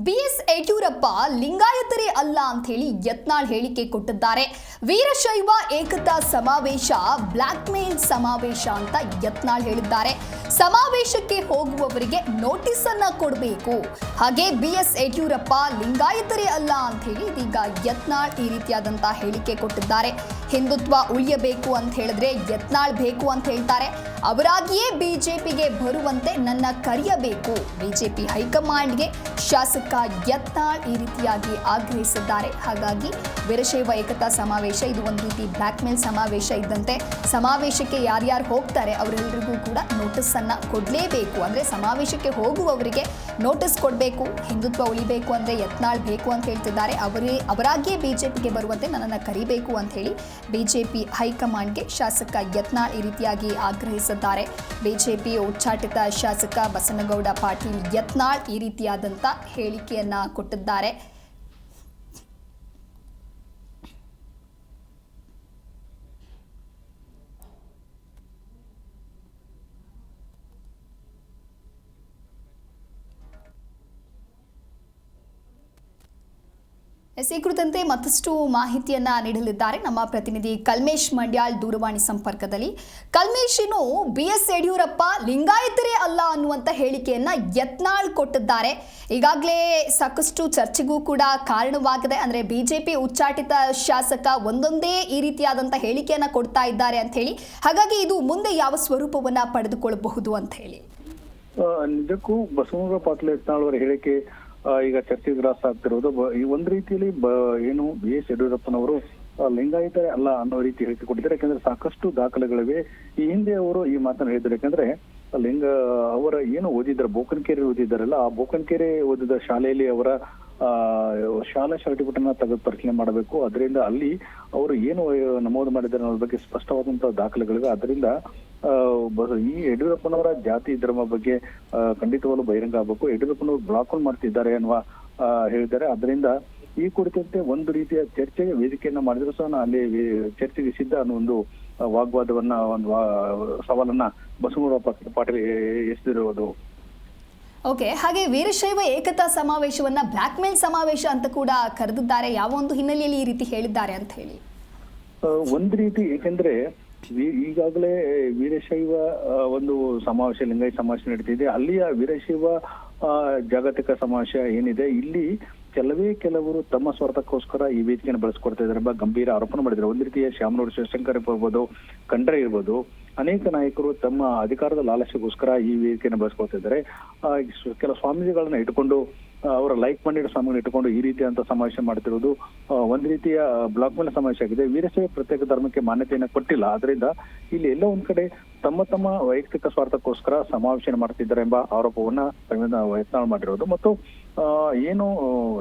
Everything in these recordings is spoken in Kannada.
ಬಿಎಸ್ ಯಡಿಯೂರಪ್ಪ ಲಿಂಗಾಯತರೇ ಅಲ್ಲ ಅಂತ ಹೇಳಿ ಯತ್ನಾಳ್ ಹೇಳಿಕೆ ಕೊಟ್ಟಿದ್ದಾರೆ. ವೀರಶೈವ ಏಕತಾ ಸಮಾವೇಶ ಬ್ಲಾಕ್ ಮೇಲ್ ಸಮಾವೇಶ ಅಂತ ಯತ್ನಾಳ್ ಹೇಳಿದ್ದಾರೆ. ಸಮಾವೇಶಕ್ಕೆ ಹೋಗುವವರಿಗೆ ನೋಟಿಸ್ ಅನ್ನ ಕೊಡಬೇಕು. ಹಾಗೆ ಬಿಎಸ್ ಯಡಿಯೂರಪ್ಪ ಲಿಂಗಾಯತರೇ ಅಲ್ಲ ಅಂತ ಹೇಳಿ ಇದೀಗ ಯತ್ನಾಳ್ ಈ ರೀತಿಯಾದಂತಹ ಹೇಳಿಕೆ ಕೊಟ್ಟಿದ್ದಾರೆ. ಹಿಂದುತ್ವ ಉಳಿಯಬೇಕು ಅಂತ ಹೇಳಿದ್ರೆ ಯತ್ನಾಳ್ ಬೇಕು ಅಂತ ಹೇಳ್ತಾರೆ. ಅವರಾಗಿಯೇ ಬಿಜೆಪಿಗೆ ಬರುವಂತೆ ನನ್ನ ಕರೆಯಬೇಕು. ಬಿಜೆಪಿ ಹೈಕಮಾಂಡ್ಗೆ ಶಾಸಕ ಯತ್ನಾಳ್ ಈ ರೀತಿಯಾಗಿ ಆಗ್ರಹಿಸಿದ್ದಾರೆ. ಹಾಗಾಗಿ ವೀರಶೈವ ಏಕತಾ ಸಮಾವೇಶ ಇದು ಒಂದು ರೀತಿ ಬ್ಲಾಕ್ ಮೇಲ್ ಸಮಾವೇಶ ಇದ್ದಂತೆ. ಸಮಾವೇಶಕ್ಕೆ ಯಾರ್ಯಾರು ಹೋಗ್ತಾರೆ ಅವರೆಲ್ಲರಿಗೂ ಕೂಡ ನೋಟಿಸ್ ಅನ್ನ ಕೊಡಲೇಬೇಕು. ಅಂದರೆ ಸಮಾವೇಶಕ್ಕೆ ಹೋಗುವವರಿಗೆ ನೋಟಿಸ್ ಕೊಡಬೇಕು. ಹಿಂದುತ್ವ ಉಳಿಬೇಕು ಅಂದರೆ ಯತ್ನಾಳ್ ಬೇಕು ಅಂತ ಹೇಳ್ತಿದ್ದಾರೆ. ಅವರಾಗಿಯೇ ಬಿಜೆಪಿಗೆ ಬರುವಂತೆ ನನ್ನನ್ನು ಕರಿಬೇಕು ಅಂತ ಹೇಳಿ ಬಿಜೆಪಿ ಹೈಕಮಾಂಡ್ಗೆ ಶಾಸಕ ಯತ್ನಾಳ್ ಈ ರೀತಿಯಾಗಿ ಆಗ್ರಹಿಸಿದ್ದಾರೆ. ಬಿಜೆಪಿ ಉಚ್ಚಾಟಿತ ಶಾಸಕ ಬಸನಗೌಡ ಪಾಟೀಲ್ ಯತ್ನಾಳ್ ಈ ರೀತಿಯಾದಂಥ ಹೇಳಿಕೆಯನ್ನ ಕೊಟ್ಟಿದ್ದಾರೆ. ಈ ಕುರಿತಂತೆ ಮತ್ತಷ್ಟು ಮಾಹಿತಿಯನ್ನ ನೀಡಲಿದ್ದಾರೆ ನಮ್ಮ ಪ್ರತಿನಿಧಿ ಕಲ್ಮೇಶ್ ಮಂಡ್ಯಾಳ್ ದೂರವಾಣಿ ಸಂಪರ್ಕದಲ್ಲಿ. ಕಲ್ಮೇಶ್, ಇನ್ನು ಬಿಎಸ್ ಯಡಿಯೂರಪ್ಪ ಲಿಂಗಾಯತರೇ ಅಲ್ಲ ಅನ್ನುವಂಥ ಹೇಳಿಕೆಯನ್ನ ಯತ್ನಾಳ್ ಕೊಟ್ಟಿದ್ದಾರೆ. ಈಗಾಗಲೇ ಸಾಕಷ್ಟು ಚರ್ಚೆಗೂ ಕೂಡ ಕಾರಣವಾಗಿದೆ. ಅಂದರೆ ಬಿಜೆಪಿ ಉಚ್ಚಾಟಿತ ಶಾಸಕ ಒಂದೊಂದೇ ಈ ರೀತಿಯಾದಂಥ ಹೇಳಿಕೆಯನ್ನ ಕೊಡ್ತಾ ಇದ್ದಾರೆ ಅಂತ ಹೇಳಿ. ಹಾಗಾಗಿ ಇದು ಮುಂದೆ ಯಾವ ಸ್ವರೂಪವನ್ನ ಪಡೆದುಕೊಳ್ಳಬಹುದು ಅಂತ ಹೇಳಿ. ನಿಜಕ್ಕೂ ಬಸವನಗೌಡ ಪಾಟೀಲ್ ಯತ್ನಾಳ್ ಅವರ ಹೇಳಿಕೆ ಈಗ ಚರ್ಚೆಗೆ ಗ್ರಾಸ ಆಗ್ತಿರೋದು. ಈ ಒಂದ್ ರೀತಿಯಲ್ಲಿ ಏನು ಬಿ ಎಸ್ ಯಡಿಯೂರಪ್ಪನವರು ಲಿಂಗಾಯತರೇ ಅಲ್ಲ ಅನ್ನೋ ರೀತಿ ಹೇಳಿಕೆ ಕೊಟ್ಟಿದ್ದಾರೆ. ಯಾಕಂದ್ರೆ ಸಾಕಷ್ಟು ದಾಖಲೆಗಳಿವೆ. ಈ ಹಿಂದೆ ಅವರು ಈ ಮಾತನ್ನು ಹೇಳಿದ್ರು. ಯಾಕಂದ್ರೆ ಅವರ ಏನು ಓದಿದ್ದಾರೆ, ಬೋಕನ್ಕೆರೆ ಓದಿದ್ದಾರಲ್ಲ, ಆ ಬೋಕನ್ಕೆರೆ ಓದಿದ ಶಾಲೆಯಲ್ಲಿ ಅವರ ಶಾಲಾ ಸರ್ಟಿಫಿಕೇಟ್ ಅನ್ನ ತೆಗೆದು ಪರಿಶೀಲನೆ ಮಾಡಬೇಕು. ಅದರಿಂದ ಅಲ್ಲಿ ಅವರು ಏನು ನಮೂದು ಮಾಡಿದ್ದಾರೆ ಅನ್ನೋದ್ರ ಬಗ್ಗೆ ಸ್ಪಷ್ಟವಾದಂತಹ ದಾಖಲೆಗಳಿವೆ. ಅದರಿಂದ ಈ ಯಡಿಯೂರಪ್ಪನವರ ಜಾತಿ ಧರ್ಮ ಬಗ್ಗೆ ಖಂಡಿತವಾಗ್ಲೂ ಬಹಿರಂಗ ಆಗಬೇಕು. ಯಡಿಯೂರಪ್ಪನವರು ಬ್ಲಾಕ್ ಮಾಡ್ತಿದ್ದಾರೆ ಅನ್ನುವ ಹೇಳಿದ್ದಾರೆ. ಅದರಿಂದ ಈ ಕುರಿತಂತೆ ಒಂದು ರೀತಿಯ ಚರ್ಚೆಗೆ ವೇದಿಕೆಯನ್ನ ಮಾಡಿದ್ರು ಸಹ ಅಲ್ಲಿ ಚರ್ಚೆಗೆ ಸಿದ್ಧ ಅನ್ನೋ ಒಂದು ವಾಗ್ವಾದವನ್ನ, ಒಂದು ಸವಾಲನ್ನ ಬಸವನಗೌಡ ಪಾಟೀಲ್ ಎಸೆದಿರುವುದು. ಓಕೆ, ಹಾಗೆ ವೀರಶೈವ ಏಕತಾ ಸಮಾವೇಶವನ್ನ ಬ್ಲಾಕ್ ಮೇಲ್ ಸಮಾವೇಶ ಅಂತ ಕೂಡ ಕರೆದಿದ್ದಾರೆ. ಯಾವ ಒಂದು ಹಿನ್ನೆಲೆಯಲ್ಲಿ ಈ ರೀತಿ ಹೇಳಿದ್ದಾರೆ ಅಂತ ಹೇಳಿ? ಒಂದ್ ರೀತಿ ಏಕೆಂದ್ರೆ ಈಗಾಗಲೇ ವೀರಶೈವ ಒಂದು ಸಮಾವೇಶ, ಲಿಂಗಾಯತ ಸಮಾವೇಶ ನಡೀತಿದೆ. ಅಲ್ಲಿಯ ವೀರಶೈವ ಜಾಗತಿಕ ಸಮಾವೇಶ ಏನಿದೆ, ಇಲ್ಲಿ ಕೆಲವರು ತಮ್ಮ ಸ್ವಾರ್ಥಕ್ಕೋಸ್ಕರ ಈ ವೇದಿಕೆಯನ್ನು ಬಳಸ್ಕೊಡ್ತಾ ಇದ್ದಾರೆ ಎಂಬ ಗಂಭೀರ ಆರೋಪನ ಮಾಡಿದ್ದಾರೆ. ಒಂದ್ ರೀತಿಯ ಶ್ಯಾಮನೂರು ಶಿವಶಂಕರ್ ಇರ್ಬೋದು, ಖಂಡ್ರೆ ಇರ್ಬೋದು, ಅನೇಕ ನಾಯಕರು ತಮ್ಮ ಅಧಿಕಾರದ ಲಾಲಸೆಗೋಸ್ಕರ ಈ ವೇದಿಕೆಯನ್ನು ಬಳಸ್ಕೊಳ್ತಾ ಇದ್ದಾರೆ. ಕೆಲ ಸ್ವಾಮೀಜಿಗಳನ್ನ ಇಟ್ಕೊಂಡು, ಅವರ ಲೈಕ್ ಮಾಡಿರೋ ಸ್ವಾಮಿಗಳನ್ನ ಇಟ್ಕೊಂಡು ಈ ರೀತಿಯಂತ ಸಮಾವೇಶ ಮಾಡ್ತಿರೋದು ಒಂದ್ ರೀತಿಯ ಬ್ಲಾಕ್ ಮೇಲ್ ಸಮಾವೇಶ ಆಗಿದೆ. ವೀರಶೈವ ಪ್ರತ್ಯೇಕ ಧರ್ಮಕ್ಕೆ ಮಾನ್ಯತೆಯನ್ನ ಕೊಟ್ಟಿಲ್ಲ. ಆದ್ರಿಂದ ಇಲ್ಲಿ ಎಲ್ಲ ಒಂದ್ ಕಡೆ ತಮ್ಮ ವೈಯಕ್ತಿಕ ಸ್ವಾರ್ಥಕ್ಕೋಸ್ಕರ ಸಮಾವೇಶ ಮಾಡ್ತಿದ್ದಾರೆ ಎಂಬ ಆರೋಪವನ್ನ ಯತ್ನಾಳ್ ಮಾಡಿರೋದು. ಮತ್ತು ಏನು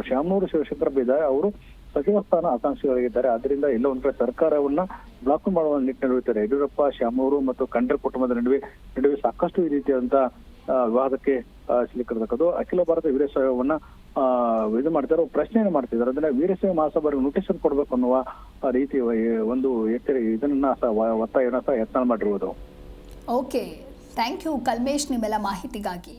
ಶ್ಯಾಮನೂರು ಶಿವಶಂಕರ್ ಇದ್ದಾರೆ, ಅವರು ಸಚಿವ ಸ್ಥಾನ ಆಕಾಂಕ್ಷಿಗಳಾಗಿದ್ದಾರೆ. ಆದ್ರಿಂದ ಎಲ್ಲ ಒಂದ್ ಕಡೆ ಸರ್ಕಾರವನ್ನ ಬ್ಲಾಕ್ ಮಾಡುವ ನಿಟ್ಟಿನಲ್ಲಿರುತ್ತಾರೆ. ಯಡಿಯೂರಪ್ಪ, ಶ್ಯಾಮನೂರು ಮತ್ತು ಖಂಡ್ರೆ ಕುಟುಂಬದ ನಡುವೆ ಸಾಕಷ್ಟು ಈ ರೀತಿಯಾದಂತ ವಿವಾದಕ್ಕೆ ಸಿಲುಕಿರ್ತಕ್ಕದ್ದು. ಅಖಿಲ ಭಾರತ ವೀರಶೈವವನ್ನ ಇದು ಮಾಡ್ತಾರೆ, ಪ್ರಶ್ನೆಯನ್ನು ಮಾಡ್ತಿದ್ದಾರೆ. ಅದನ್ನ ವೀರಶೈವ ಮಹಾಸಭೆಗೆ ನೋಟಿಸ್ ಕೊಡ್ಬೇಕು ಅನ್ನುವ ರೀತಿ ಒಂದು ಇದನ್ನ ಒತ್ತಾಯನ ಸಹ ಯತ್ನ ಮಾಡಿರುವುದು. ಓಕೆ, ಥ್ಯಾಂಕ್ ಯು ಕಲ್ಮೇಶ್ ನಿಮ್ಮೆಲ್ಲ ಮಾಹಿತಿಗಾಗಿ.